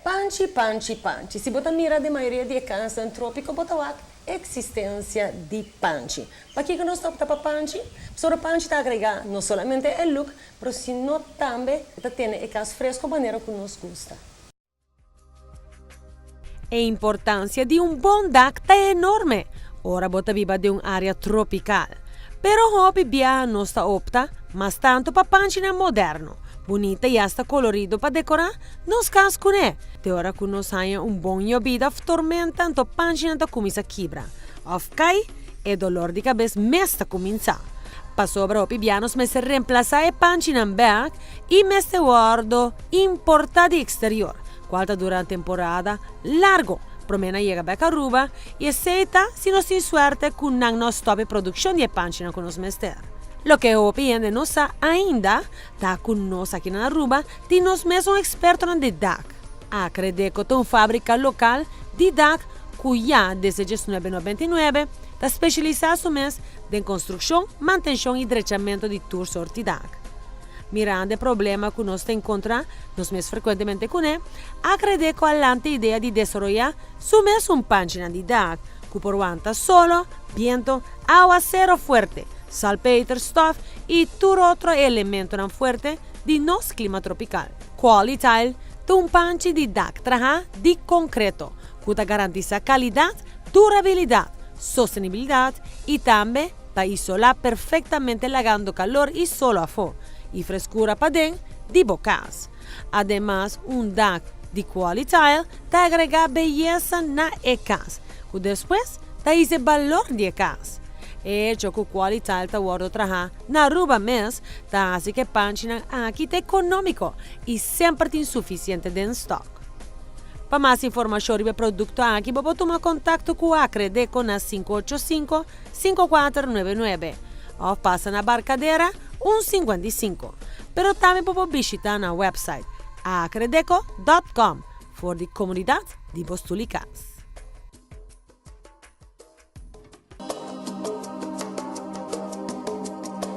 Panchi, panchi, panchi. Se você mira a maioria de casos trópico, bota a existência de panchi. Para que nós estamos para panchi? Sobre panchi está agregar não somente o look, mas sino também tem o caso fresco maneira que nos gusta. A importância de bom DAC é enorme. Ora bota viva de área tropical. Pero hobby via não está opta, mas tanto para panchina moderno. Bonita e está colorido para decorar, nos cascune. Te ora que nos haya bom vida tormenta, tanto panchina ta comienza a quebrar. Of cai, e dolor de cabeça mesta comienza. Pa sobra opi bianos me se reemplaza e panchina back e me se guardo importa de exterior. Qualta durante temporada largo. Promena llega back a Aruba e aceita si no sin suerte con no stop production de panchina con nos mester. Lo que opiende nos ainda tá con nos aqui na Aruba de nos mesmo experto de DAC. Acredeco tem fábrica local de DAC cuya desde 1999 está especializado mes em construção, manutenção e drechamento de tour sorti DAC. Mirando o problema que nós encontramos, nos mais frequentemente com ele, acredeco alante ideia de desenvolver sumes página de DAC que por aguanta solo, viento, aguacero fuerte, salpeter stuff e todo outro elemento não fuerte de nosso clima tropical. Qualitile tem panchi de DAC traja de concreto, que garantiza qualidade, durabilidade, sostenibilidade e também para isolar perfeitamente lagando calor e solo a fo e frescura para dentro de bocas. Además, DAC de Qualitile te agrega beleza na casa, que depois te dice valor de casa. Hecho que Qualitile te guarda traja na Aruba mes, ta hace que panchina aqui te econômico e sempre tem suficiente de stock. Para mais informação sobre o produto aqui, você tomar contato com a Acredeco na 585-5499 ou passa na Barcadeira 155. Pero também pode visitar na website acredeco.com for the comunidade de Bostulicas.